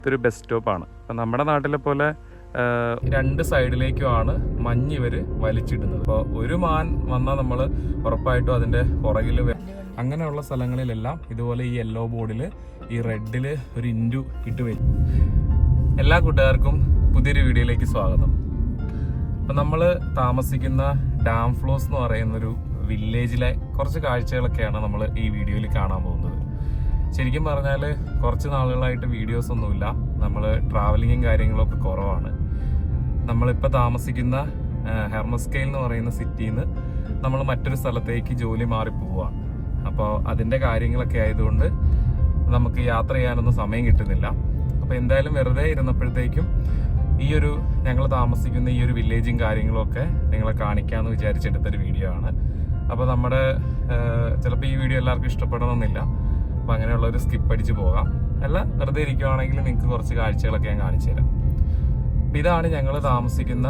ഇതൊരു ബസ് സ്റ്റോപ്പാണ്. അപ്പം നമ്മുടെ നാട്ടിലെ പോലെ രണ്ട് സൈഡിലേക്കുമാണ് മഞ്ഞ് ഇവർ വലിച്ചിടുന്നത്. അപ്പോൾ ഒരു മാൻ വന്നാൽ നമ്മൾ ഉറപ്പായിട്ടും അതിൻ്റെ പുറകിൽ അങ്ങനെയുള്ള സ്ഥലങ്ങളിലെല്ലാം ഇതുപോലെ ഈ യെല്ലോ ബോർഡിൽ ഈ റെഡിൽ ഒരു ഇൻഡു ഇട്ട് വരും. എല്ലാ കൂട്ടുകാർക്കും പുതിയൊരു വീഡിയോയിലേക്ക് സ്വാഗതം. അപ്പം നമ്മൾ താമസിക്കുന്ന ഡാംഫ്ലോസ് എന്ന് പറയുന്നൊരു വില്ലേജിലെ കുറച്ച് കാഴ്ചകളൊക്കെയാണ് നമ്മൾ ഈ വീഡിയോയിൽ കാണാൻ പോകുന്നത്. ശരിക്കും പറഞ്ഞാൽ കുറച്ച് നാളുകളായിട്ട് വീഡിയോസ് ഒന്നുമില്ല. നമ്മൾ ട്രാവലിങ്ങും കാര്യങ്ങളൊക്കെ കുറവാണ്. നമ്മളിപ്പോൾ താമസിക്കുന്ന ഹെർമസ്കെയിൽ എന്ന് പറയുന്ന സിറ്റിയിൽ നിന്ന് നമ്മൾ മറ്റൊരു സ്ഥലത്തേക്ക് ജോലി മാറി പോവുകയാണ്. അപ്പോൾ അതിൻ്റെ കാര്യങ്ങളൊക്കെ ആയതുകൊണ്ട് നമുക്ക് യാത്ര ചെയ്യാനൊന്നും സമയം കിട്ടുന്നില്ല. അപ്പോൾ എന്തായാലും വെറുതെ ഇരുന്നപ്പോഴത്തേക്കും ഈ ഒരു ഞങ്ങൾ താമസിക്കുന്ന ഈ ഒരു വില്ലേജും കാര്യങ്ങളൊക്കെ നിങ്ങളെ കാണിക്കാമെന്ന് വിചാരിച്ചെടുത്തൊരു വീഡിയോ ആണ്. അപ്പോൾ നമ്മുടെ ചിലപ്പോൾ ഈ വീഡിയോ എല്ലാവർക്കും ഇഷ്ടപ്പെടണമെന്നില്ല. അപ്പോൾ അങ്ങനെയുള്ളൊരു സ്കിപ്പ് അടിച്ച് പോകാം. അല്ല, വെറുതെ ഇരിക്കുവാണെങ്കിൽ നിങ്ങൾക്ക് കുറച്ച് കാഴ്ചകളൊക്കെ ഞാൻ കാണിച്ചു തരാം. ഇതാണ് ഞങ്ങൾ താമസിക്കുന്ന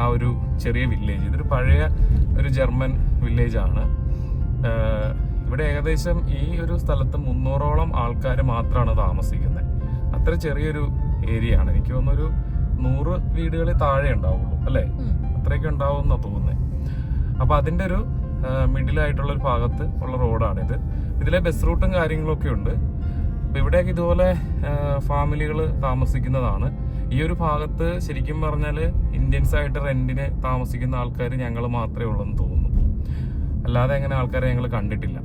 ആ ഒരു ചെറിയ വില്ലേജ്. ഇതൊരു പഴയ ഒരു ജർമ്മൻ വില്ലേജാണ്. ഇവിടെ ഏകദേശം ഈ ഒരു സ്ഥലത്ത് 300ഓളം ആൾക്കാർ മാത്രമാണ് താമസിക്കുന്നത്. അത്ര ചെറിയൊരു ഏരിയ ആണ്. എനിക്ക് തോന്നുന്നൊരു 100 വീടുകളിൽ താഴെ ഉണ്ടാവുള്ളൂ, അല്ലേ? അത്രയൊക്കെ ഉണ്ടാവും എന്നാണ് തോന്നുന്നത്. അപ്പോൾ അതിൻ്റെ ഒരു മിഡിലായിട്ടുള്ള ഒരു ഭാഗത്ത് ഉള്ള റോഡാണിത്. ഇതിലെ ബസ് റൂട്ടും കാര്യങ്ങളൊക്കെ ഉണ്ട്. അപ്പോൾ ഇവിടെയൊക്കെ ഇതുപോലെ ഫാമിലികൾ താമസിക്കുന്നതാണ്. ഈ ഒരു ഭാഗത്ത് ശരിക്കും പറഞ്ഞാൽ ഇന്ത്യൻസ് ആയിട്ട് റെന്റിന് താമസിക്കുന്ന ആൾക്കാർ ഞങ്ങൾ മാത്രമേ ഉള്ളൂ എന്ന് തോന്നുന്നു. അല്ലാതെ അങ്ങനെ ആൾക്കാരെ ഞങ്ങൾ കണ്ടിട്ടില്ല.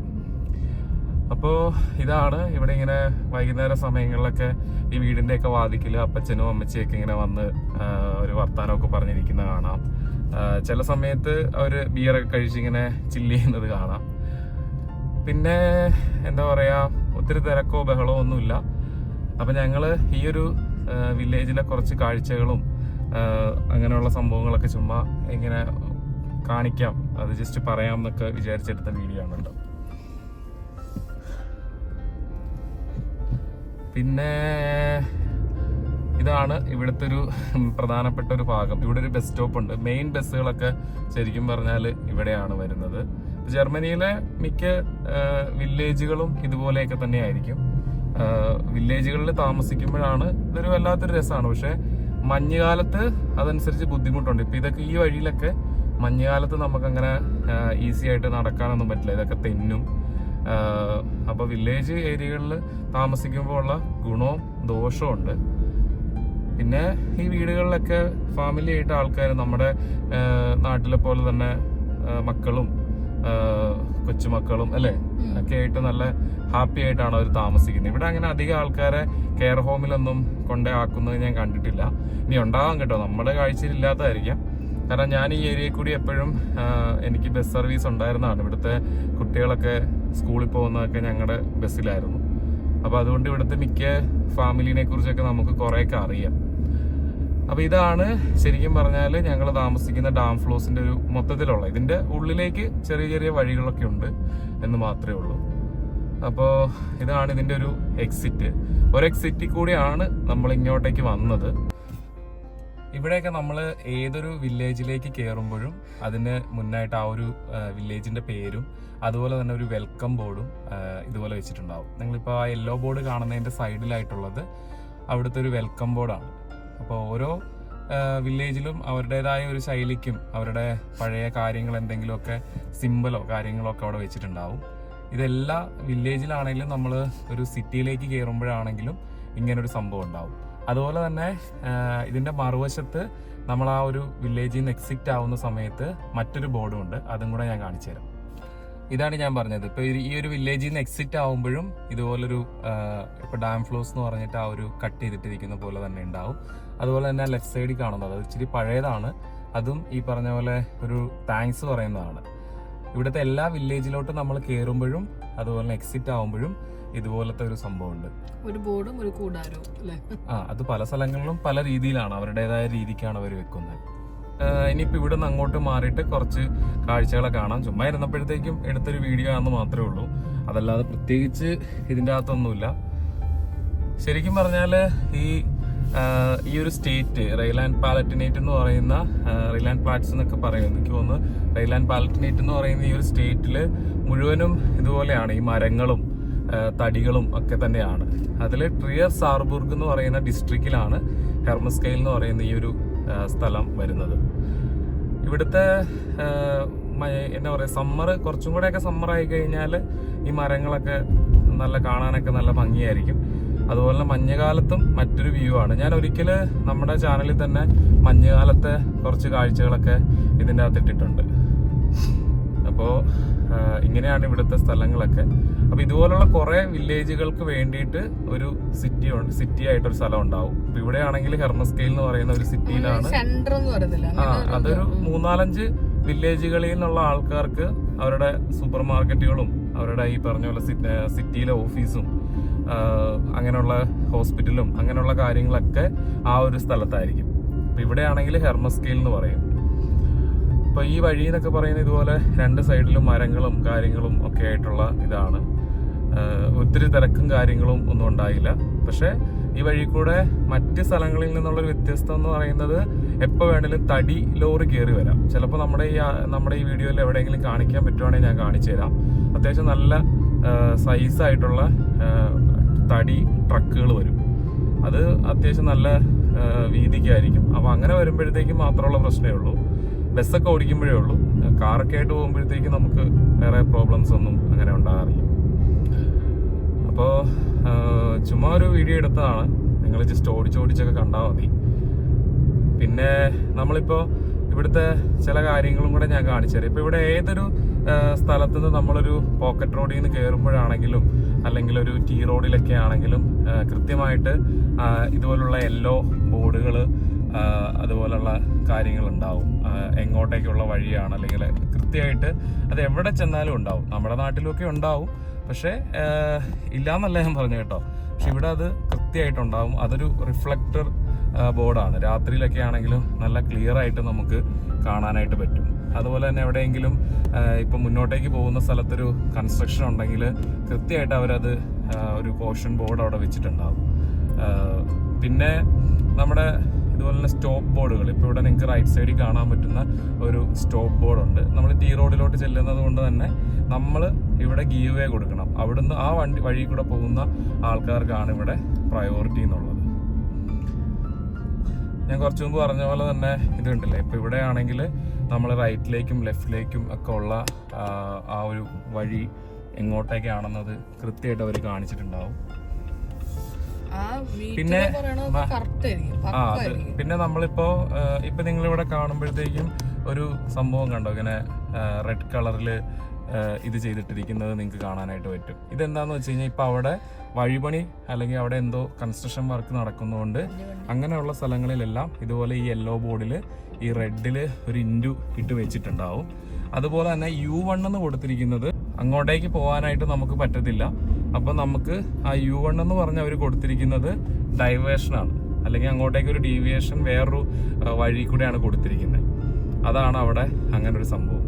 അപ്പോൾ ഇതാണ് ഇവിടെ ഇങ്ങനെ വൈകുന്നേര സമയങ്ങളിലൊക്കെ ഈ വീടിൻ്റെയൊക്കെ വാതിക്കൽ അപ്പച്ചനും അമ്മച്ചിയൊക്കെ ഇങ്ങനെ വന്ന് ഒരു വർത്താനമൊക്കെ പറഞ്ഞിരിക്കുന്ന കാണാം. ചില സമയത്ത് അവർ ബിയറൊക്കെ കഴിച്ചിങ്ങനെ ചില്ല് ചെയ്യുന്നത് കാണാം. പിന്നെ എന്താ പറയുക, ഒത്തിരി തിരക്കോ ബഹളമോ ഒന്നുമില്ല. അപ്പം ഞങ്ങൾ ഈ ഒരു വില്ലേജിലെ കുറച്ച് കാഴ്ചകളും അങ്ങനെയുള്ള സംഭവങ്ങളൊക്കെ ചുമ്മാ ഇങ്ങനെ കാണിക്കാം, അത് ജസ്റ്റ് പറയാം എന്നൊക്കെ വിചാരിച്ചെടുത്ത വീഡിയോ ആണ് കേട്ടോ. പിന്നെ ഇതാണ് ഇവിടുത്തെ ഒരു പ്രധാനപ്പെട്ട ഒരു ഭാഗം. ഇവിടെ ഒരു ബസ് സ്റ്റോപ്പ് ഉണ്ട്. മെയിൻ ബസ്സുകളൊക്കെ ശരിക്കും പറഞ്ഞാൽ ഇവിടെയാണ് വരുന്നത്. ജർമ്മനിയിലെ മിക്ക വില്ലേജുകളും ഇതുപോലെയൊക്കെ തന്നെയായിരിക്കും. വില്ലേജുകളിൽ താമസിക്കുമ്പോഴാണ് ഇതൊരു വല്ലാത്തൊരു രസമാണ്. പക്ഷെ മഞ്ഞുകാലത്ത് അതനുസരിച്ച് ബുദ്ധിമുട്ടുണ്ട്. ഇപ്പം ഇതൊക്കെ ഈ വഴിയിലൊക്കെ മഞ്ഞുകാലത്ത് നമുക്കങ്ങനെ ഈസി ആയിട്ട് നടക്കാനൊന്നും പറ്റില്ല. ഇതൊക്കെ തെന്നും. അപ്പോൾ വില്ലേജ് ഏരിയകളിൽ താമസിക്കുമ്പോൾ ഉള്ള ഗുണവും ദോഷവും ഉണ്ട്. പിന്നെ ഈ വീടുകളിലൊക്കെ ഫാമിലി ആയിട്ട് ആൾക്കാർ നമ്മുടെ നാട്ടിലെ പോലെ തന്നെ മക്കളും കൊച്ചുമക്കളും അല്ലേ ഒക്കെ ആയിട്ട് നല്ല ഹാപ്പി ആയിട്ടാണ് അവർ താമസിക്കുന്നത്. ഇവിടെ അങ്ങനെ അധികം ആൾക്കാരെ കെയർ ഹോമിലൊന്നും കൊണ്ടേ ആക്കുന്നത് ഞാൻ കണ്ടിട്ടില്ല. ഇനി ഉണ്ടാവാൻ കേട്ടോ, നമ്മുടെ കാഴ്ചയിൽ ഇല്ലാത്തതായിരിക്കാം. കാരണം ഞാൻ ഈ ഏരിയയിൽ കൂടി എപ്പോഴും എനിക്ക് ബസ് സർവീസ് ഉണ്ടായിരുന്നതാണ്. ഇവിടുത്തെ കുട്ടികളൊക്കെ സ്കൂളിൽ പോകുന്നതൊക്കെ ഞങ്ങളുടെ ബസ്സിലായിരുന്നു. അപ്പോൾ അതുകൊണ്ട് ഇവിടുത്തെ മിക്ക ഫാമിലിനെ കുറിച്ചൊക്കെ നമുക്ക് കുറേയൊക്കെ അറിയാം. അപ്പോൾ ഇതാണ് ശരിക്കും പറഞ്ഞാൽ ഞങ്ങൾ താമസിക്കുന്ന ഡാംഫ്ലോസിൻ്റെ ഒരു മൊത്തത്തിലുള്ള, ഇതിൻ്റെ ഉള്ളിലേക്ക് ചെറിയ ചെറിയ വഴികളൊക്കെ ഉണ്ട് എന്ന് മാത്രമേ ഉള്ളൂ. അപ്പോൾ ഇതാണ് ഇതിൻ്റെ ഒരു എക്സിറ്റ്. ഒരു എക്സിറ്റിൽ കൂടിയാണ് നമ്മൾ ഇങ്ങോട്ടേക്ക് വന്നത്. ഇവിടെയൊക്കെ നമ്മൾ ഏതൊരു വില്ലേജിലേക്ക് കയറുമ്പോഴും അതിന് മുന്നായിട്ട് ആ ഒരു വില്ലേജിൻ്റെ പേരും അതുപോലെ തന്നെ ഒരു വെൽക്കം ബോർഡും ഇതുപോലെ വെച്ചിട്ടുണ്ടാവും. നിങ്ങളിപ്പോൾ ആ യെല്ലോ ബോർഡ് കാണുന്നതിൻ്റെ സൈഡിലായിട്ടുള്ളത് അവിടുത്തെ ഒരു വെൽക്കം ബോർഡാണ്. അപ്പോൾ ഓരോ വില്ലേജിലും അവരുടേതായ ഒരു ശൈലിക്കും അവരുടെ പഴയ കാര്യങ്ങൾ എന്തെങ്കിലുമൊക്കെ സിമ്പലോ കാര്യങ്ങളോ ഒക്കെ അവിടെ വെച്ചിട്ടുണ്ടാവും. ഇതെല്ലാ വില്ലേജിലാണെങ്കിലും നമ്മൾ ഒരു സിറ്റിയിലേക്ക് കയറുമ്പോഴാണെങ്കിലും ഇങ്ങനൊരു സംഭവം ഉണ്ടാവും. അതുപോലെ തന്നെ ഇതിൻ്റെ മറുവശത്ത് നമ്മൾ ആ ഒരു വില്ലേജിൽ നിന്ന് എക്സിറ്റ് ആവുന്ന സമയത്ത് മറ്റൊരു ബോർഡും ഉണ്ട്. അതും കൂടെ ഞാൻ കാണിച്ചു തരാം. ഇതാണ് ഞാൻ പറഞ്ഞത്. ഇപ്പോൾ ഈ ഒരു വില്ലേജിൽ നിന്ന് എക്സിറ്റ് ആവുമ്പോഴും ഇതുപോലൊരു ഇപ്പോൾ ഡാംഫ്ലോസ് എന്ന് പറഞ്ഞിട്ട് ആ ഒരു കട്ട് ചെയ്തിട്ടിരിക്കുന്ന പോലെ തന്നെ ഉണ്ടാവും. അതുപോലെ തന്നെ ലെഫ്റ്റ് സൈഡിൽ കാണുന്നത് അത് ഇച്ചിരി പഴയതാണ്. അതും ഈ പറഞ്ഞ പോലെ ഒരു താങ്ക്സ് പറയുന്നതാണ്. ഇവിടുത്തെ എല്ലാ വില്ലേജിലോട്ടും നമ്മൾ കയറുമ്പോഴും അതുപോലെ എക്സിറ്റ് ആവുമ്പോഴും ഇതുപോലത്തെ ഒരു സംഭവമുണ്ട്. ഒരു ബോർഡും ഒരു കൂടാരവും അല്ലേ? അത് പല സ്ഥലങ്ങളിലും പല രീതിയിലാണ്, അവരുടേതായ രീതിക്കാണ് അവർ വെക്കുന്നത്. ഇനിയിപ്പോൾ ഇവിടെ നിന്ന് അങ്ങോട്ട് മാറിയിട്ട് കുറച്ച് കാഴ്ചകളെ കാണാം. ചുമ്മാ ഇരുന്നപ്പോഴത്തേക്കും എടുത്തൊരു വീഡിയോ ആണെന്ന് മാത്രമേ ഉള്ളൂ. അതല്ലാതെ പ്രത്യേകിച്ച് ഇതിൻ്റെ അകത്തൊന്നുമില്ല. ശരിക്കും പറഞ്ഞാൽ ഈ ഒരു സ്റ്റേറ്റ് റൈലാൻഡ് പാലറ്റിനേറ്റ് എന്ന് പറയുന്ന റൈലാൻഡ് പ്ലാറ്റ്സ് എന്നൊക്കെ പറയും. എനിക്ക് തോന്നുന്നു റൈലാൻഡ് പാലറ്റിനേറ്റ് എന്ന് പറയുന്ന ഈ ഒരു സ്റ്റേറ്റിൽ മുഴുവനും ഇതുപോലെയാണ്. ഈ മരങ്ങളും തടികളും ഒക്കെ തന്നെയാണ്. അതിൽ ട്രിയർ സാർബുർഗ് എന്ന് പറയുന്ന ഡിസ്ട്രിക്റ്റിലാണ് ഹെർമസ്കെയിൽ എന്ന് പറയുന്ന ഈ ഒരു സ്ഥലം വരുന്നത്. ഇവിടുത്തെ എന്താ പറയുക, സമ്മർ കുറച്ചും കൂടെയൊക്കെ സമ്മർ ആയി കഴിഞ്ഞാൽ ഈ മരങ്ങളൊക്കെ നല്ല കാണാനൊക്കെ നല്ല ഭംഗിയായിരിക്കും. അതുപോലെ തന്നെ മഞ്ഞുകാലത്തും മറ്റൊരു വ്യൂ ആണ്. ഞാൻ ഒരിക്കൽ നമ്മുടെ ചാനലിൽ തന്നെ മഞ്ഞുകാലത്തെ കുറച്ച് കാഴ്ചകളൊക്കെ ഇതിൻ്റെ അകത്ത് ഇട്ടിട്ടുണ്ട്. അപ്പോൾ ഇങ്ങനെയാണ് ഇവിടുത്തെ സ്ഥലങ്ങളൊക്കെ. അപ്പോൾ ഇതുപോലുള്ള കുറേ വില്ലേജുകൾക്ക് വേണ്ടിയിട്ട് ഒരു സിറ്റി ആയിട്ടൊരു സ്ഥലം ഉണ്ടാവും. ഇപ്പൊ ഇവിടെ ആണെങ്കിൽ ഹെർമസ്കെയിൽ എന്ന് പറയുന്ന ഒരു സിറ്റിയിലാണ്. അതൊരു 3-4 വില്ലേജുകളിൽ നിന്നുള്ള ആൾക്കാർക്ക് അവരുടെ സൂപ്പർ മാർക്കറ്റുകളും അവരുടെ ഈ പറഞ്ഞ പോലെ സിറ്റിയിലെ ഓഫീസും അങ്ങനെയുള്ള ഹോസ്പിറ്റലും അങ്ങനെയുള്ള കാര്യങ്ങളൊക്കെ ആ ഒരു സ്ഥലത്തായിരിക്കും. അപ്പൊ ഇവിടെ ആണെങ്കിൽ ഹെർമസ്കെയിൽ എന്ന് പറയും. അപ്പൊ ഈ വഴി എന്നൊക്കെ പറയുന്നത് ഇതുപോലെ 2 സൈഡിലും മരങ്ങളും കാര്യങ്ങളും ഒക്കെ ആയിട്ടുള്ള ഇതാണ്. ഒത്തിരി തിരക്കും കാര്യങ്ങളും ഒന്നും ഉണ്ടായില്ല. പക്ഷെ ഈ വഴി കൂടെ മറ്റ് സ്ഥലങ്ങളിൽ നിന്നുള്ളൊരു വ്യത്യസ്തം എന്ന് പറയുന്നത് എപ്പോൾ വേണമെങ്കിലും തടി ലോറി കയറി വരാം. ചിലപ്പോൾ നമ്മുടെ ഈ വീഡിയോയിൽ എവിടെയെങ്കിലും കാണിക്കാൻ പറ്റുവാണെങ്കിൽ ഞാൻ കാണിച്ചു തരാം. അത്യാവശ്യം നല്ല സൈസായിട്ടുള്ള തടി ട്രക്കുകൾ വരും. അത് അത്യാവശ്യം നല്ല വീതിക്കായിരിക്കും. അപ്പോൾ അങ്ങനെ വരുമ്പോഴത്തേക്കും മാത്രമുള്ള പ്രശ്നമേ ഉള്ളൂ. ബസ്സൊക്കെ ഓടിക്കുമ്പോഴേ ഉള്ളൂ. കാറൊക്കെ ആയിട്ട് പോകുമ്പോഴത്തേക്കും നമുക്ക് വേറെ പ്രോബ്ലംസ് ഒന്നും അങ്ങനെ ഉണ്ടാകാറില്ല. അപ്പോൾ ചുമ്മാ ഒരു വീഡിയോ എടുത്തതാണ്. നിങ്ങൾ ജസ്റ്റ് ഓടിച്ചൊക്കെ കണ്ടാൽ മതി. പിന്നെ നമ്മളിപ്പോൾ ഇവിടുത്തെ ചില കാര്യങ്ങളും കൂടെ ഞാൻ കാണിച്ചു തരാം. ഇപ്പോൾ ഇവിടെ ഏതൊരു സ്ഥലത്ത് നിന്ന് നമ്മളൊരു പോക്കറ്റ് റോഡിൽ നിന്ന് കയറുമ്പോഴാണെങ്കിലും അല്ലെങ്കിൽ ഒരു ടീ റോഡിലൊക്കെ ആണെങ്കിലും കൃത്യമായിട്ട് ഇതുപോലുള്ള യെല്ലോ ബോർഡുകൾ അതുപോലുള്ള കാര്യങ്ങളുണ്ടാവും. എങ്ങോട്ടേക്കുള്ള വഴിയാണ് അല്ലെങ്കിൽ കൃത്യമായിട്ട് അത് എവിടെ ചെന്നാലും ഉണ്ടാവും. നമ്മുടെ നാട്ടിലൊക്കെ ഉണ്ടാവും, പക്ഷേ ഇല്ലാന്നല്ല ഞാൻ പറഞ്ഞു കേട്ടോ. പക്ഷെ ഇവിടെ അത് കൃത്യമായിട്ടുണ്ടാവും. അതൊരു റിഫ്ലക്ടർ ബോർഡാണ്. രാത്രിയിലൊക്കെ ആണെങ്കിലും നല്ല ക്ലിയർ ആയിട്ട് നമുക്ക് കാണാനായിട്ട് പറ്റും. അതുപോലെ തന്നെ എവിടെയെങ്കിലും ഇപ്പം മുന്നോട്ടേക്ക് പോകുന്ന സ്ഥലത്തൊരു കൺസ്ട്രക്ഷൻ ഉണ്ടെങ്കിൽ കൃത്യമായിട്ട് അവരത് ഒരു കോഷൻ ബോർഡ് അവിടെ വെച്ചിട്ടുണ്ടാവും. പിന്നെ നമ്മുടെ ഇതുപോലെ തന്നെ സ്റ്റോപ്പ് ബോർഡുകൾ, ഇപ്പോൾ ഇവിടെ നിങ്ങൾക്ക് റൈറ്റ് സൈഡിൽ കാണാൻ പറ്റുന്ന ഒരു സ്റ്റോപ്പ് ബോർഡുണ്ട്. നമ്മൾ ടീ റോഡിലോട്ട് ചെല്ലുന്നത് കൊണ്ട് തന്നെ നമ്മൾ ഇവിടെ ഗീവ് വേ കൊടുക്കണം. അവിടുന്ന് ആ വഴി കൂടെ പോകുന്ന ആൾക്കാർക്കാണ് ഇവിടെ പ്രയോറിറ്റി എന്നുള്ളത്. ഞാൻ കുറച്ചു മുമ്പ് പറഞ്ഞ പോലെ തന്നെ ഇതുണ്ടല്ലേ, ഇപ്പം ഇവിടെ ആണെങ്കിൽ നമ്മൾ റൈറ്റിലേക്കും ലെഫ്റ്റിലേക്കും ഒക്കെ ഉള്ള ആ ഒരു വഴി എങ്ങോട്ടേക്കാണെന്നത് കൃത്യമായിട്ട് അവർ കാണിച്ചിട്ടുണ്ടാവും. പിന്നെ പിന്നെ നമ്മളിപ്പോ നിങ്ങളിവിടെ കാണുമ്പോഴത്തേക്കും ഒരു സംഭവം കണ്ടോ, ഇങ്ങനെ റെഡ് കളറിൽ ഇത് ചെയ്തിട്ടിരിക്കുന്നത് നിങ്ങൾക്ക് കാണാനായിട്ട് പറ്റും. ഇതെന്താന്ന് വെച്ച് കഴിഞ്ഞാൽ ഇപ്പൊ അവിടെ വഴിപണി അല്ലെങ്കിൽ അവിടെ എന്തോ കൺസ്ട്രക്ഷൻ വർക്ക് നടക്കുന്നതുകൊണ്ട് അങ്ങനെയുള്ള സ്ഥലങ്ങളിലെല്ലാം ഇതുപോലെ ഈ യെല്ലോ ബോർഡിൽ ഈ റെഡില് ഒരു ഇൻഡു ഇട്ട് വെച്ചിട്ടുണ്ടാവും. അതുപോലെ തന്നെ U1 എന്ന് കൊടുത്തിരിക്കുന്നത് അങ്ങോട്ടേക്ക് പോകാനായിട്ട് നമുക്ക് പറ്റത്തില്ല. അപ്പൊ നമുക്ക് ആ U1 എന്ന് പറഞ്ഞ അവർ കൊടുത്തിരിക്കുന്നത് ഡൈവേഷനാണ്, അല്ലെങ്കിൽ അങ്ങോട്ടേക്ക് ഒരു ഡീവിയേഷൻ വേറൊരു വഴി കൂടെയാണ് കൊടുത്തിരിക്കുന്നത്. അതാണ് അവിടെ അങ്ങനെ ഒരു സംഭവം.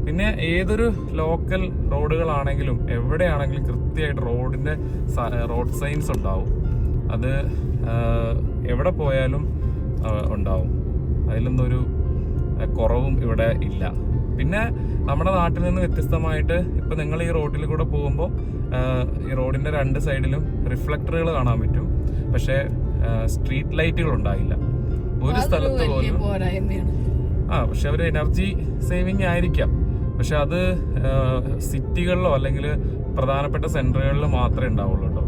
പിന്നെ ഏതൊരു ലോക്കൽ റോഡുകളാണെങ്കിലും എവിടെയാണെങ്കിലും കൃത്യമായിട്ട് റോഡ് സൈൻസ് ഉണ്ടാവും. അത് എവിടെ പോയാലും ഉണ്ടാവും. അതിലൊന്നും ഒരു കുറവും ഇവിടെ ഇല്ല. പിന്നെ നമ്മുടെ നാട്ടിൽ നിന്ന് വ്യത്യസ്തമായിട്ട് ഇപ്പൊ നിങ്ങൾ ഈ റോഡിൽ കൂടെ പോകുമ്പോൾ ഈ റോഡിന്റെ 2 സൈഡിലും റിഫ്ലക്ടറുകൾ കാണാൻ പറ്റും. പക്ഷെ സ്ട്രീറ്റ് ലൈറ്റുകൾ ഉണ്ടായില്ല ഒരു സ്ഥലത്ത് പോലും. പക്ഷെ അവർ എനർജി സേവിങ് ആയിരിക്കാം. പക്ഷെ അത് സിറ്റികളിലോ അല്ലെങ്കിൽ പ്രധാനപ്പെട്ട സെന്ററുകളിൽ മാത്രമേ ഉണ്ടാവുള്ളൂ കേട്ടോ.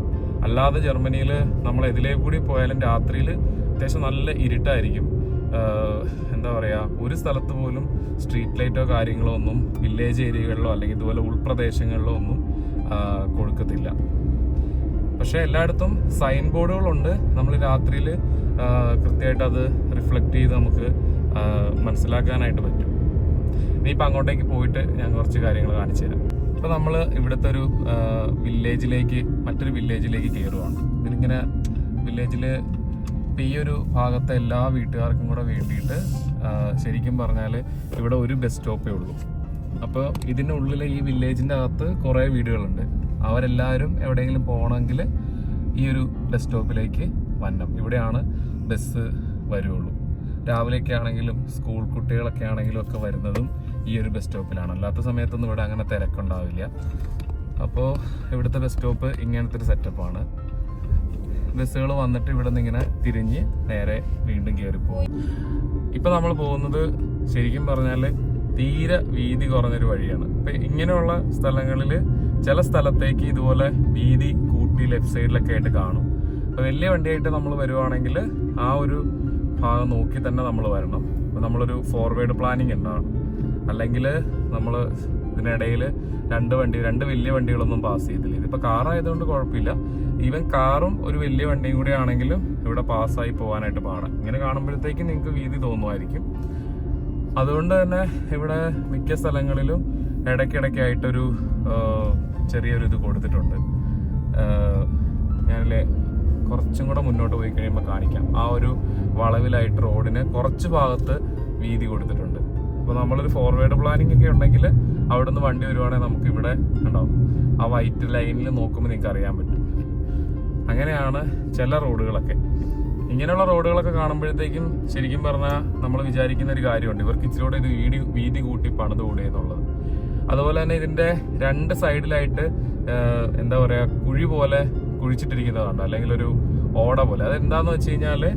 അല്ലാതെ ജർമ്മനിയിൽ നമ്മൾ ഇതിലേ കൂടി പോയാലും രാത്രിയിൽ അത്യാവശ്യം നല്ല ഇരുട്ടായിരിക്കും. എന്താ പറയുക, ഒരു സ്ഥലത്ത് പോലും സ്ട്രീറ്റ് ലൈറ്റോ കാര്യങ്ങളോ ഒന്നും വില്ലേജ് ഏരിയകളിലോ അല്ലെങ്കിൽ ഇതുപോലെ ഉൾപ്രദേശങ്ങളിലോ ഒന്നും കൊടുക്കത്തില്ല. പക്ഷെ എല്ലായിടത്തും സൈൻ ബോർഡുകളുണ്ട്. നമ്മൾ രാത്രിയിൽ കൃത്യമായിട്ട് അത് റിഫ്ലക്ട് ചെയ്ത് നമുക്ക് മനസ്സിലാക്കാനായിട്ട് പറ്റും. ഇനിയിപ്പോൾ അങ്ങോട്ടേക്ക് പോയിട്ട് ഞാൻ കുറച്ച് കാര്യങ്ങൾ കാണിച്ചു തരാം. ഇപ്പം നമ്മൾ ഇവിടുത്തെ ഒരു മറ്റൊരു വില്ലേജിലേക്ക് കയറുവാണ്. ഇതിലിങ്ങനെ വില്ലേജിൽ ഈ ഒരു ഭാഗത്തെ എല്ലാ വീട്ടുകാർക്കും കൂടെ വേണ്ടിയിട്ട് ശരിക്കും പറഞ്ഞാൽ ഇവിടെ ഒരു ബസ് സ്റ്റോപ്പേ ഉള്ളൂ. അപ്പോൾ ഇതിനുള്ളിൽ ഈ വില്ലേജിൻ്റെ അകത്ത് കുറേ വീടുകളുണ്ട്. അവരെല്ലാവരും എവിടെയെങ്കിലും പോകണമെങ്കിൽ ഈ ഒരു ബസ് സ്റ്റോപ്പിലേക്ക് വരണം. ഇവിടെയാണ് ബസ് വരുള്ളൂ. രാവിലെയൊക്കെ ആണെങ്കിലും സ്കൂൾ കുട്ടികളൊക്കെ ആണെങ്കിലും ഒക്കെ വരുന്നതും ഈ ഒരു ബസ് സ്റ്റോപ്പിലാണ്. അല്ലാത്ത സമയത്തൊന്നും ഇവിടെ അങ്ങനെ തിരക്കുണ്ടാവില്ല. അപ്പോൾ ഇവിടുത്തെ ബസ് സ്റ്റോപ്പ് ഇങ്ങനത്തെ ഒരു സെറ്റപ്പാണ്. ബസ്സുകൾ വന്നിട്ട് ഇവിടെ നിന്ന് ഇങ്ങനെ തിരിഞ്ഞ് നേരെ വീണ്ടും കയറി പോകും. ഇപ്പം നമ്മൾ പോകുന്നത് ശരിക്കും പറഞ്ഞാൽ തീരെ വീതി കുറഞ്ഞൊരു വഴിയാണ്. ഇപ്പം ഇങ്ങനെയുള്ള സ്ഥലങ്ങളിൽ ചില സ്ഥലത്തേക്ക് ഇതുപോലെ വീതി കൂട്ടി ലെഫ്റ്റ് സൈഡിലൊക്കെ ആയിട്ട് കാണും. അപ്പോൾ വലിയ വണ്ടിയായിട്ട് നമ്മൾ വരുവാണെങ്കിൽ ആ ഒരു ഭാഗം നോക്കി തന്നെ നമ്മൾ വരണം. അപ്പോൾ നമ്മളൊരു ഫോർവേഡ് പ്ലാനിങ് ഉണ്ടാവണം. അല്ലെങ്കിൽ നമ്മൾ ഇതിനിടയിൽ രണ്ട് വലിയ വണ്ടികളൊന്നും പാസ് ചെയ്തില്ല. ഇതിപ്പോൾ കാറായതുകൊണ്ട് കുഴപ്പമില്ല. ഈവൻ കാറും ഒരു വലിയ വണ്ടിയും കൂടി ആണെങ്കിലും ഇവിടെ പാസ്സായി പോകാനായിട്ട് പാടാം. ഇങ്ങനെ കാണുമ്പോഴത്തേക്കും നിങ്ങൾക്ക് വീതി തോന്നുമായിരിക്കും. അതുകൊണ്ട് തന്നെ ഇവിടെ മിക്ക സ്ഥലങ്ങളിലും ഇടയ്ക്കിടയ്ക്കായിട്ടൊരു ചെറിയൊരു ഇത് കൊടുത്തിട്ടുണ്ട്. ഞാനില്ലേ കുറച്ചും കൂടെ മുന്നോട്ട് പോയി കഴിയുമ്പോൾ കാണിക്കാം. ആ ഒരു വളവിലായിട്ട് റോഡിന് കുറച്ച് ഭാഗത്ത് വീതി കൊടുത്തിട്ടുണ്ട്. അപ്പോൾ നമ്മളൊരു ഫോർവേഡ് പ്ലാനിങ് ഒക്കെ ഉണ്ടെങ്കിൽ അവിടെ നിന്ന് വണ്ടി വരുവാണെങ്കിൽ നമുക്ക് ഇവിടെ ഉണ്ടാവും. ആ വൈറ്റ് ലൈനിൽ നോക്കുമ്പോൾ നിങ്ങൾക്ക് അറിയാൻ പറ്റും. അങ്ങനെയാണ് ചില റോഡുകളൊക്കെ. ഇങ്ങനെയുള്ള റോഡുകളൊക്കെ കാണുമ്പോഴത്തേക്കും ശരിക്കും പറഞ്ഞാൽ നമ്മൾ വിചാരിക്കുന്ന ഒരു കാര്യമുണ്ട്, ഇവർക്ക് ഇച്ചിലൂടെ ഇത് വീതി കൂട്ടി പണിതുകൂടെ എന്നുള്ളത്. അതുപോലെ തന്നെ ഇതിന്റെ രണ്ട് സൈഡിലായിട്ട് എന്താ പറയാ കുഴി പോലെ കുഴിച്ചിട്ടിരിക്കുന്നതാണ്, അല്ലെങ്കിൽ ഒരു ഓട പോലെ. അതെന്താന്ന് വെച്ച് കഴിഞ്ഞാല്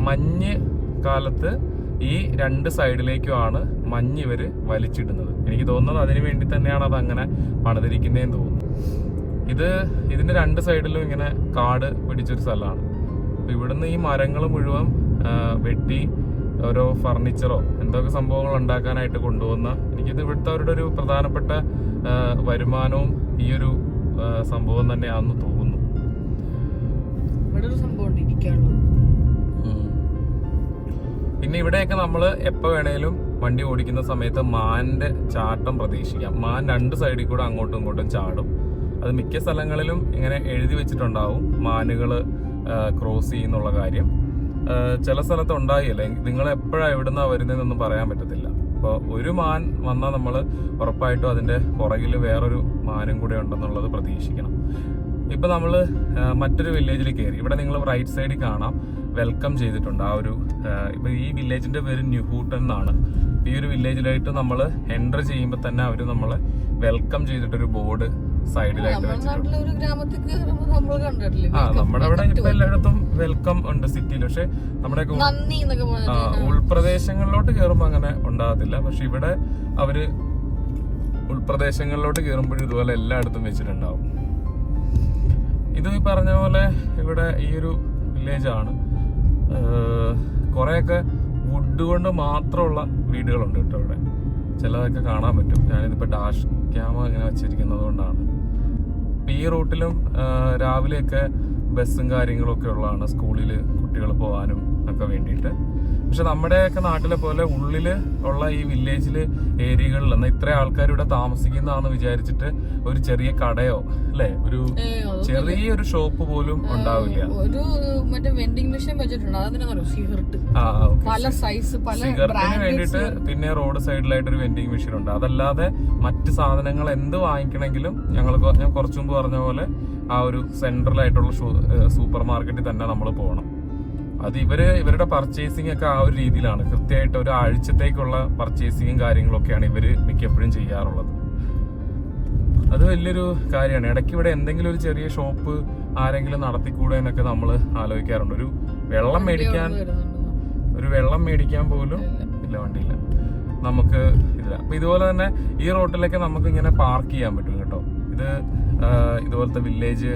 മഞ്ഞ് കാലത്ത് ഈ രണ്ട് സൈഡിലേക്കുമാണ് മഞ്ഞ് ഇവര് വലിച്ചിടുന്നത്. എനിക്ക് തോന്നുന്നത് അതിനു വേണ്ടി തന്നെയാണ് അത് അങ്ങനെ പണിതിരിക്കുന്നതെന്ന് തോന്നുന്നു. ഇതിന്റെ രണ്ട് സൈഡിലും ഇങ്ങനെ കാട് പിടിച്ചൊരു സ്ഥലമാണ്. അപ്പൊ ഇവിടുന്ന് ഈ മരങ്ങൾ മുഴുവൻ വെട്ടി ഓരോ ഫർണിച്ചറോ എന്തൊക്കെ സംഭവങ്ങൾ ഉണ്ടാക്കാനായിട്ട് കൊണ്ടുവന്ന, എനിക്കിത് ഇവിടുത്തെ അവരുടെ ഒരു പ്രധാനപ്പെട്ട വരുമാനവും ഈ ഒരു സംഭവം തന്നെയാണെന്ന് തോന്നുന്നു. പിന്നെ ഇവിടെയൊക്കെ നമ്മൾ എപ്പോൾ വേണേലും വണ്ടി ഓടിക്കുന്ന സമയത്ത് മാനിന്റെ ചാട്ടം പ്രതീക്ഷിക്കാം. മാൻ രണ്ട് സൈഡിൽ കൂടെ അങ്ങോട്ടും ഇങ്ങോട്ടും ചാടും. അത് മിക്ക സ്ഥലങ്ങളിലും ഇങ്ങനെ എഴുതി വെച്ചിട്ടുണ്ടാവും, മാനുകൾ ക്രോസ് ചെയ്യുന്നുള്ള കാര്യം. ചില സ്ഥലത്ത് ഉണ്ടായില്ല. നിങ്ങൾ എപ്പോഴാണ് എവിടുന്നാ വരുന്നതെന്നൊന്നും പറയാൻ പറ്റത്തില്ല. അപ്പോൾ ഒരു മാൻ വന്നാൽ നമ്മൾ ഉറപ്പായിട്ടും അതിന്റെ പുറകിൽ വേറൊരു മാനും കൂടെ ഉണ്ടെന്നുള്ളത് പ്രതീക്ഷിക്കണം. ഇപ്പൊ നമ്മൾ മറ്റൊരു വില്ലേജിൽ കയറി. ഇവിടെ നിങ്ങൾ റൈറ്റ് സൈഡിൽ കാണാം വെൽക്കം ചെയ്തിട്ടുണ്ട്. ആ ഒരു ഇപ്പൊ ഈ വില്ലേജിന്റെ പേര് ന്യൂഹൂട്ടൺ എന്നാണ്. ഈ ഒരു വില്ലേജിലായിട്ട് നമ്മൾ എൻ്റർ ചെയ്യുമ്പോൾ തന്നെ അവര് നമ്മളെ വെൽക്കം ചെയ്തിട്ടൊരു ബോർഡ് സൈഡിലായിട്ട് വെച്ചിട്ടുണ്ട്. നമ്മുടെ അവിടെ ഇപ്പൊ എല്ലായിടത്തും വെൽക്കം ഉണ്ട് സിറ്റിയിൽ. പക്ഷെ നമ്മുടെ ഉൾപ്രദേശങ്ങളിലോട്ട് കയറുമ്പോ അങ്ങനെ ഉണ്ടാകത്തില്ല. പക്ഷെ ഇവിടെ അവര് ഉൾപ്രദേശങ്ങളിലോട്ട് കയറുമ്പോഴും ഇതുപോലെ എല്ലായിടത്തും വെച്ചിട്ടുണ്ടാവും. ഇത് ഈ പറഞ്ഞ പോലെ ഇവിടെ ഈ ഒരു വില്ലേജ് ആണ്. കുറെയൊക്കെ വുഡ് കൊണ്ട് മാത്രമുള്ള വീടുകളുണ്ട് കേട്ടോ ഇവിടെ. ചിലതൊക്കെ കാണാൻ പറ്റും. ഞാനിതിപ്പോ ഡാഷ് ക്യാമറ ഇങ്ങനെ വെച്ചിരിക്കുന്നത് കൊണ്ടാണ്. ഈ റൂട്ടിലും രാവിലെയൊക്കെ ബസ്സും കാര്യങ്ങളും ഒക്കെ ഉള്ളതാണ്, സ്കൂളിൽ കുട്ടികൾ പോകാനും ഒക്കെ വേണ്ടിയിട്ട്. പക്ഷെ നമ്മുടെയൊക്കെ നാട്ടിലെ പോലെ ഉള്ളില് ഉള്ള ഈ വില്ലേജില് ഏരിയകളിൽ എന്നാൽ ഇത്ര ആൾക്കാർ ഇവിടെ താമസിക്കുന്നതാന്ന് വിചാരിച്ചിട്ട് ഒരു ചെറിയ കടയോ അല്ലെ ഒരു ചെറിയൊരു ഷോപ്പ് പോലും ഉണ്ടാവില്ല. സിഗരറ്റിന് വേണ്ടിയിട്ട് പിന്നെ റോഡ് സൈഡിലായിട്ട് ഒരു വെൻഡിങ് മെഷീൻ ഉണ്ട്. അതല്ലാതെ മറ്റ് സാധനങ്ങൾ എന്ത് വാങ്ങിക്കണമെങ്കിലും ഞാൻ കുറച്ചു മുമ്പ് പറഞ്ഞ പോലെ ആ ഒരു സെൻട്രലായിട്ടുള്ള സൂപ്പർ മാർക്കറ്റിൽ തന്നെ നമ്മൾ പോകണം. അത് ഇവരുടെ പർച്ചേസിംഗ് ഒക്കെ ആ ഒരു രീതിയിലാണ്. കൃത്യമായിട്ട് ഒരു ആഴ്ചത്തേക്കുള്ള പർച്ചേസിങ്ങും കാര്യങ്ങളൊക്കെയാണ് ഇവര് മിക്കപ്പോഴും ചെയ്യാറുള്ളത്. അത് വലിയൊരു കാര്യമാണ്. ഇടയ്ക്ക് ഇവിടെ എന്തെങ്കിലും ഒരു ചെറിയ ഷോപ്പ് ആരെങ്കിലും നടത്തിക്കൂടെ എന്നൊക്കെ നമ്മൾ ആലോചിക്കാറുണ്ട്. ഒരു വെള്ളം മേടിക്കാൻ പോലും ഇല്ല, വണ്ടിയില്ല, നമുക്ക് ഇല്ല. അപ്പൊ ഇതുപോലെ തന്നെ ഈ റോട്ടിലൊക്കെ നമുക്ക് ഇങ്ങനെ പാർക്ക് ചെയ്യാൻ പറ്റും കേട്ടോ. ഇത് ഇതുപോലത്തെ വില്ലേജ്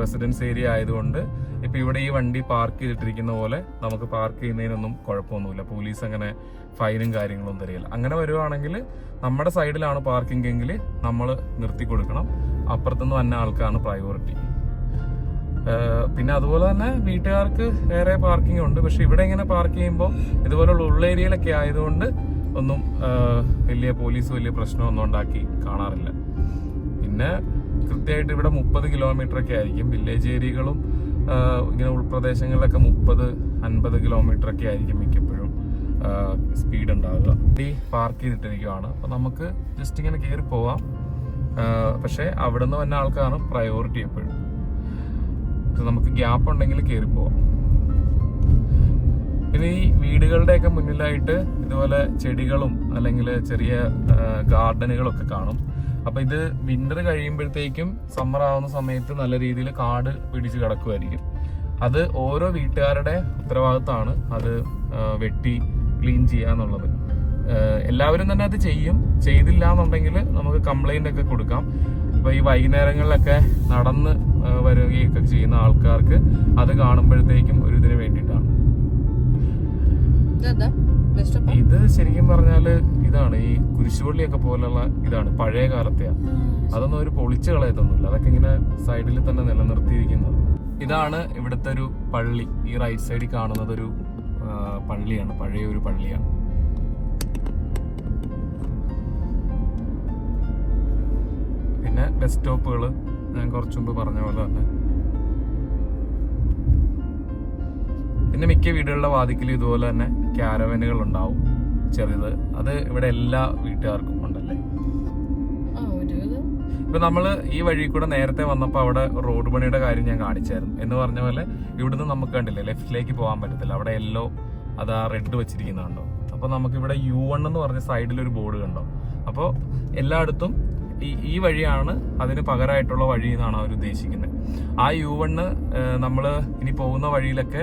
റെസിഡൻസ് ഏരിയ ആയതുകൊണ്ട് ഇപ്പൊ ഇവിടെ ഈ വണ്ടി പാർക്ക് ചെയ്തിട്ടിരിക്കുന്ന പോലെ നമുക്ക് പാർക്ക് ചെയ്യുന്നതിനൊന്നും കുഴപ്പമൊന്നുമില്ല. പോലീസ് അങ്ങനെ ഫൈനും കാര്യങ്ങളൊന്നും തരില്ല. അങ്ങനെ വരുവാണെങ്കിൽ നമ്മുടെ സൈഡിലാണ് പാർക്കിംഗ് എങ്കിൽ നമ്മൾ നിർത്തി കൊടുക്കണം. അപ്പുറത്തുനിന്ന് വന്ന ആൾക്കാണ് പ്രയോറിറ്റി. പിന്നെ അതുപോലെ തന്നെ വീട്ടുകാർക്ക് വേറെ പാർക്കിംഗ് ഉണ്ട്. പക്ഷെ ഇവിടെ ഇങ്ങനെ പാർക്ക് ചെയ്യുമ്പോൾ ഇതുപോലുള്ള ഉള്ളേരിയയിലൊക്കെ ആയതുകൊണ്ട് ഒന്നും വലിയ പ്രശ്നമൊന്നും ഉണ്ടാക്കി കാണാറില്ല. പിന്നെ കൃത്യമായിട്ട് ഇവിടെ 30 കിലോമീറ്റർ ഒക്കെ ആയിരിക്കും. വില്ലേജ് ഏരിയകളും ഇങ്ങനെ ഉൾപ്രദേശങ്ങളിലൊക്കെ 30-50 കിലോമീറ്റർ ഒക്കെ ആയിരിക്കും മിക്കപ്പോഴും സ്പീഡ് ഉണ്ടാവുക. ഈ പാർക്ക് ചെയ്തിട്ടിരിക്കുകയാണ്. അപ്പൊ നമുക്ക് ജസ്റ്റ് ഇങ്ങനെ കയറി പോവാം. പക്ഷെ അവിടെ നിന്ന് വന്ന ആൾക്കാണ് പ്രയോറിറ്റി എപ്പോഴും. നമുക്ക് ഗ്യാപ്പ് ഉണ്ടെങ്കിൽ കയറി പോവാം. പിന്നെ ഈ വീടുകളുടെയൊക്കെ മുന്നിലായിട്ട് ഇതുപോലെ ചെടികളും അല്ലെങ്കിൽ ചെറിയ ഗാർഡനുകളൊക്കെ കാണും. അപ്പൊ ഇത് വിന്റർ കഴിയുമ്പോഴത്തേക്കും സമ്മർ ആവുന്ന സമയത്ത് നല്ല രീതിയിൽ കാട് പിടിച്ച് കിടക്കുമായിരിക്കും. അത് ഓരോ വീട്ടുകാരുടെ ഉത്തരവാദിത്തമാണ് അത് വെട്ടി ക്ലീൻ ചെയ്യാന്നുള്ളത്. എല്ലാവരും തന്നെ അത് ചെയ്തില്ല എന്നുണ്ടെങ്കിൽ നമുക്ക് കംപ്ലൈന്റ് ഒക്കെ കൊടുക്കാം. അപ്പൊ ഈ വൈകുന്നേരങ്ങളിലൊക്കെ നടന്ന് വരികയൊക്കെ ചെയ്യുന്ന ആൾക്കാർക്ക് അത് കാണുമ്പോഴത്തേക്കും ഒരു ഇതിന് വേണ്ടിയിട്ടാണ്. ഇത് ശരിക്കും പറഞ്ഞാല് ഇതാണ് ഈ കുരിശുപള്ളിയൊക്കെ പോലുള്ള ഇതാണ്, പഴയ കാലത്തെയാ. അതൊന്നും ഒരു പൊളിച്ചു കളയത്തൊന്നുമില്ല, അതൊക്കെ ഇങ്ങനെ സൈഡിൽ തന്നെ നിലനിർത്തിയിരിക്കുന്നത്. ഇതാണ് ഇവിടുത്തെ ഒരു പള്ളി. ഈ റൈറ്റ് സൈഡിൽ കാണുന്നത് ഒരു പള്ളിയാണ്, പഴയ ഒരു പള്ളിയാണ്. പിന്നെ ബസ് സ്റ്റോപ്പുകൾ ഞാൻ കുറച്ചു മുമ്പ് പറഞ്ഞ പോലെ തന്നെ. പിന്നെ മിക്ക വീടുകളുടെ വാതിക്കലും ഇതുപോലെ തന്നെ ക്യാരവനുകൾ ഉണ്ടാവും, ചെറുത്. അത് ഇവിടെ എല്ലാ വീട്ടുകാർക്കും ഉണ്ടല്ലേ. ഇപ്പൊ നമ്മള് ഈ വഴി കൂടെ നേരത്തെ വന്നപ്പോ അവിടെ റോഡ് പണിയുടെ കാര്യം ഞാൻ കാണിച്ചായിരുന്നു. എന്ന് പറഞ്ഞ പോലെ ഇവിടുന്ന് നമുക്ക് കണ്ടില്ലേ ലെഫ്റ്റിലേക്ക് പോകാൻ പറ്റത്തില്ല, അവിടെ യെല്ലോ അത് ആ റെഡ് വെച്ചിരിക്കുന്നുണ്ടോ. അപ്പൊ നമുക്ക് ഇവിടെ U1 എന്ന് പറഞ്ഞ സൈഡിൽ ഒരു ബോർഡ് കണ്ടോ. അപ്പോൾ എല്ലായിടത്തും ഈ വഴിയാണ് അതിന് പകരമായിട്ടുള്ള വഴി എന്നാണ് അവർ ഉദ്ദേശിക്കുന്നത്. ആ U1 നമ്മള് ഇനി പോകുന്ന വഴിയിലൊക്കെ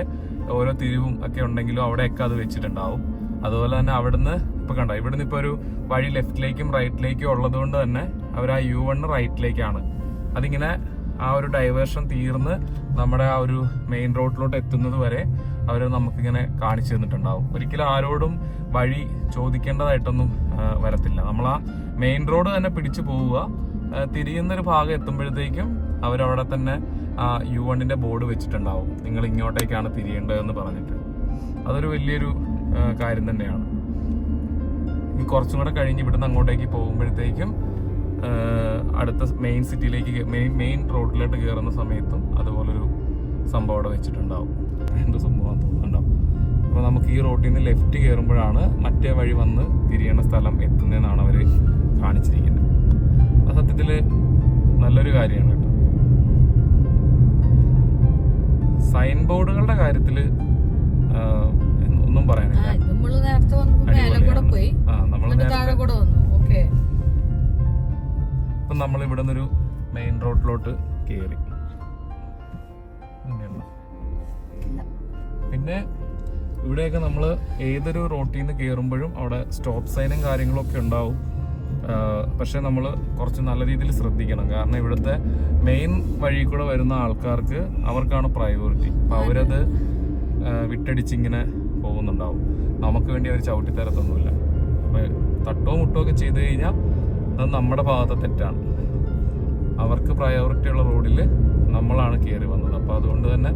ഓരോ തിരിവും ഒക്കെ ഉണ്ടെങ്കിലും അവിടെയൊക്കെ അത് വെച്ചിട്ടുണ്ടാവും. അതുപോലെ തന്നെ അവിടുന്ന് ഇപ്പൊ കണ്ടോ, ഇവിടുന്ന് ഇപ്പൊ ഒരു വഴി ലെഫ്റ്റിലേക്കും റൈറ്റിലേക്കും ഉള്ളത് കൊണ്ട് തന്നെ അവർ ആ U1 റൈറ്റിലേക്കാണ്. അതിങ്ങനെ ആ ഒരു ഡൈവേർഷൻ തീർന്ന് നമ്മുടെ ആ ഒരു മെയിൻ റോഡിലോട്ട് എത്തുന്നത് വരെ അവർ നമുക്കിങ്ങനെ കാണിച്ചു തന്നിട്ടുണ്ടാവും. ഒരിക്കലും ആരോടും വഴി ചോദിക്കേണ്ടതായിട്ടൊന്നും വരത്തില്ല. നമ്മൾ ആ മെയിൻ റോഡ് തന്നെ പിടിച്ചു പോവുക, തിരിയുന്നൊരു ഭാഗം എത്തുമ്പോഴത്തേക്കും അവരവിടെ തന്നെ U1 ബോർഡ് വെച്ചിട്ടുണ്ടാവും, നിങ്ങൾ ഇങ്ങോട്ടേക്കാണ് തിരിയേണ്ടതെന്ന് പറഞ്ഞിട്ട്. അതൊരു വലിയൊരു കാര്യം തന്നെയാണ്. ഈ കുറച്ചും കൂടെ കഴിഞ്ഞ് ഇവിടുന്ന് അങ്ങോട്ടേക്ക് പോകുമ്പോഴത്തേക്കും അടുത്ത മെയിൻ സിറ്റിയിലേക്ക് മെയിൻ റോഡിലോട്ട് കയറുന്ന സമയത്തും അതുപോലൊരു സംഭവം അവിടെ വെച്ചിട്ടുണ്ടാവും. എന്ത് സംഭവം തോന്നുന്നുണ്ടാവും. അപ്പോൾ നമുക്ക് ഈ റോഡിൽ നിന്ന് ലെഫ്റ്റ് കയറുമ്പോഴാണ് മറ്റേ വഴി വന്ന് തിരിയണ സ്ഥലം എത്തുന്നതെന്നാണ് അവർ കാണിച്ചിരിക്കുന്നത്. അത് സത്യത്തിൽ നല്ലൊരു കാര്യമാണ് കേട്ടോ. സൈൻ ബോർഡുകളുടെ കാര്യത്തിൽ ഒന്നും പറയാനില്ല. ഇപ്പൊ നമ്മൾ ഇവിടെ നിന്നൊരു മെയിൻ റോഡിലോട്ട് കയറി. പിന്നെ ഇവിടെയൊക്കെ നമ്മൾ ഏതൊരു റോട്ടിൽ നിന്ന് കയറുമ്പോഴും അവിടെ സ്റ്റോപ്പ് സൈനും കാര്യങ്ങളൊക്കെ ഉണ്ടാവും. പക്ഷെ നമ്മൾ കുറച്ച് നല്ല രീതിയിൽ ശ്രദ്ധിക്കണം. കാരണം ഇവിടുത്തെ മെയിൻ വഴി കൂടെ വരുന്ന ആൾക്കാർക്ക് അവർക്കാണ് പ്രയോറിറ്റി. അപ്പം അവരത് വിട്ടടിച്ചിങ്ങനെ പോകുന്നുണ്ടാവും. നമുക്ക് വേണ്ടി അവർ ചവിട്ടിത്തരത്തൊന്നുമില്ല. അപ്പം തട്ടോ മുട്ടോ ഒക്കെ ചെയ്ത് കഴിഞ്ഞാൽ അത് നമ്മുടെ ഭാഗത്തെ തെറ്റാണ്. അവർക്ക് പ്രയോറിറ്റി ഉള്ള റോഡിൽ നമ്മളാണ് കയറി വന്നത്. അപ്പോൾ അതുകൊണ്ട് തന്നെ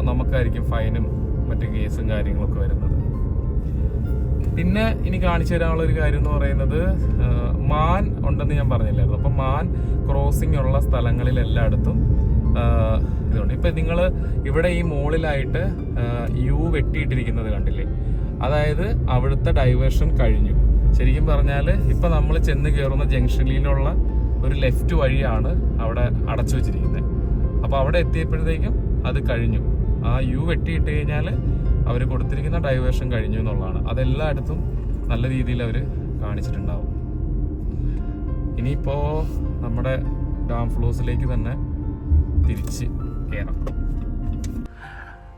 നമുക്കായിരിക്കും ഫൈനും മറ്റു കേസും കാര്യങ്ങളൊക്കെ വരുന്നത്. പിന്നെ ഇനി കാണിച്ചു തരാനുള്ള ഒരു കാര്യം എന്ന് പറയുന്നത്, മാൻ ഉണ്ടെന്ന് ഞാൻ പറഞ്ഞില്ലായിരുന്നു. അപ്പം മാൻ ക്രോസിംഗ് ഉള്ള സ്ഥലങ്ങളിൽ എല്ലായിടത്തും ഇതുണ്ട്. ഇപ്പം നിങ്ങൾ ഇവിടെ ഈ മുകളിലായിട്ട് U വെട്ടിയിട്ടിരിക്കുന്നത് കണ്ടില്ലേ, അതായത് അവിടുത്തെ ഡൈവേർഷൻ കഴിഞ്ഞു. ശരിക്കും പറഞ്ഞാൽ ഇപ്പം നമ്മൾ ചെന്ന് കയറുന്ന ജംഗ്ഷനിലുള്ള ഒരു ലെഫ്റ്റ് വഴിയാണ് അവിടെ അടച്ചു വെച്ചിരിക്കുന്നത്. അപ്പോൾ അവിടെ എത്തിയപ്പോഴത്തേക്കും അത് കഴിഞ്ഞു. ആ U വെട്ടിയിട്ട് കഴിഞ്ഞാൽ അവർ കൊടുത്തിരിക്കുന്ന ഡൈവേർഷൻ കഴിഞ്ഞു എന്നുള്ളതാണ്. അതെല്ലായിടത്തും നല്ല രീതിയിൽ അവർ കാണിച്ചിട്ടുണ്ടാവും. ഇനിയിപ്പോൾ നമ്മുടെ ഡാം ഫ്ലോസിലേക്ക് തന്നെ തിരിച്ച് കയറാം.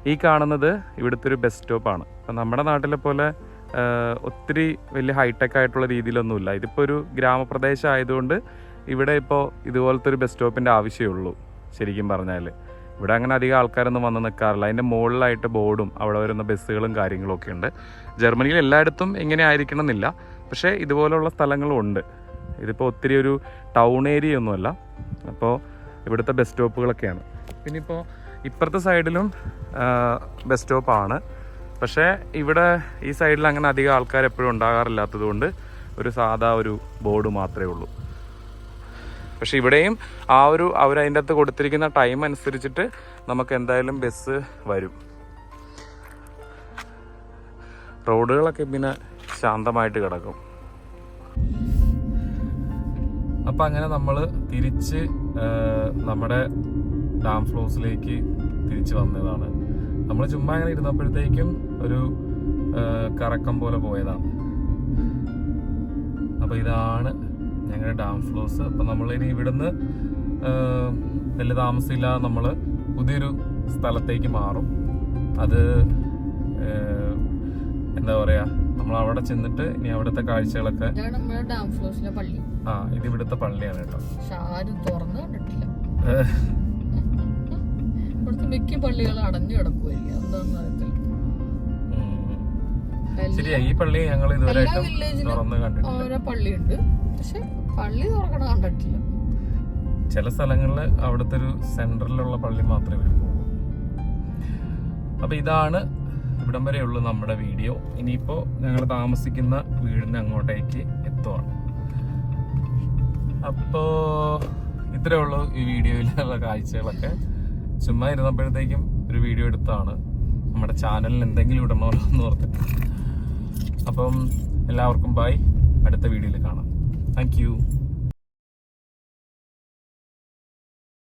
ഈ കാണുന്നത് ഇവിടുത്തെ ഒരു ബസ് സ്റ്റോപ്പാണ്. അപ്പം നമ്മുടെ നാട്ടിലെ പോലെ ഒത്തിരി വലിയ ഹൈടെക് ആയിട്ടുള്ള രീതിയിലൊന്നുമില്ല. ഇതിപ്പോൾ ഒരു ഗ്രാമപ്രദേശം ആയതുകൊണ്ട് ഇവിടെ ഇപ്പോൾ ഇതുപോലത്തെ ഒരു ബസ് സ്റ്റോപ്പിൻ്റെ ആവശ്യമുള്ളൂ. ശരിക്കും പറഞ്ഞാൽ ഇവിടെ അങ്ങനെ അധികം ആൾക്കാരൊന്നും വന്ന് നിൽക്കാറില്ല. അതിൻ്റെ മുകളിലായിട്ട് ബോർഡും അവിടെ വരുന്ന ബസ്സുകളും കാര്യങ്ങളൊക്കെ ഉണ്ട്. ജർമ്മനിയിൽ എല്ലായിടത്തും ഇങ്ങനെ ആയിരിക്കണം എന്നില്ല, പക്ഷേ ഇതുപോലുള്ള സ്ഥലങ്ങളും ഉണ്ട്. ഇതിപ്പോൾ ഒത്തിരി ഒരു ടൗൺ ഏരിയ ഒന്നുമല്ല. അപ്പോൾ ഇവിടുത്തെ ബസ് സ്റ്റോപ്പുകളൊക്കെയാണ്. പിന്നെ ഇപ്പോൾ ഇപ്പുറത്തെ സൈഡിലും ബസ് സ്റ്റോപ്പാണ്. പക്ഷേ ഇവിടെ ഈ സൈഡിൽ അങ്ങനെ അധികം ആൾക്കാർ എപ്പോഴും ഉണ്ടാകാറില്ലാത്തത് കൊണ്ട് ഒരു സാധാ ഒരു ബോർഡ് മാത്രമേ ഉള്ളൂ. പക്ഷെ ഇവിടെയും അവരതിൻ്റെ അകത്ത് കൊടുത്തിരിക്കുന്ന ടൈം അനുസരിച്ചിട്ട് നമുക്ക് എന്തായാലും ബസ് വരും. റോഡുകളൊക്കെ പിന്നെ ശാന്തമായിട്ട് കിടക്കും. അപ്പം അങ്ങനെ നമ്മൾ തിരിച്ച് നമ്മുടെ ഡാം ഫ്ലോസിലേക്ക് തിരിച്ച് വന്നതാണ്. നമ്മൾ ചുമ്മാ ഇങ്ങനെ ഇരുന്നപ്പോഴത്തേക്കും ഒരു കറക്കം പോലെ പോയതാണ്. അപ്പോൾ ഇതാണ് ഞങ്ങളുടെ ഡാം ഫ്ലോസ്. അപ്പം നമ്മളിനി ഇവിടുന്ന് വലിയ താമസമില്ലാതെ നമ്മൾ പുതിയൊരു സ്ഥലത്തേക്ക് മാറും. അത് എന്താ പറയാ, നമ്മൾ അവിടെ ചെന്നിട്ട് ഇനി അവിടുത്തെ കാഴ്ചകളൊക്കെ. ഡാം ഫ്ലോസിലെ പള്ളി. ഇത് ഇവിടുത്തെ പള്ളിയാണ് കേട്ടോ. ആരും തുറന്നു കണ്ടിട്ടില്ല. ഇവിടുത്തെ മിക്ക പള്ളികളും അടഞ്ഞു കിടക്കുമായിരിക്കും, എന്താണെന്ന് അറിയത്തില്ല. ശരിയാ, ഈ പള്ളി ഞങ്ങൾ ഇതുവരെ തുറന്ന് കണ്ടിട്ടില്ല. ഓരോ പള്ളിയുണ്ട്, പക്ഷെ പള്ളി തുറക്കണ കണ്ടിട്ടില്ല. ചില സ്ഥലങ്ങളിൽ അവിടുത്തെ ഒരു സെന്ററിലുള്ള പള്ളി മാത്രമേ ഇവർ പോകും. അപ്പൊ ഇതാണ് ഇവിടം വരെയുള്ളൂ നമ്മുടെ വീഡിയോ. ഇനിയിപ്പോ ഞങ്ങൾ താമസിക്കുന്ന വീടിന് അങ്ങോട്ടേക്ക് എത്തുവാണ്. അപ്പോ ഇത്രേ ഉള്ളൂ ഈ വീഡിയോയിലുള്ള കാഴ്ചകളൊക്കെ. ചുമ്മാ ഇരുന്നപ്പോഴത്തേക്കും ഒരു വീഡിയോ എടുത്താണ്. നമ്മുടെ ചാനലിൽ എന്തെങ്കിലും ഇടണമല്ലോ എന്ന് ഓർത്തിട്ട്. അപ്പം എല്ലാവർക്കും ബൈ, അടുത്ത വീഡിയോയിൽ കാണാം. Thank you.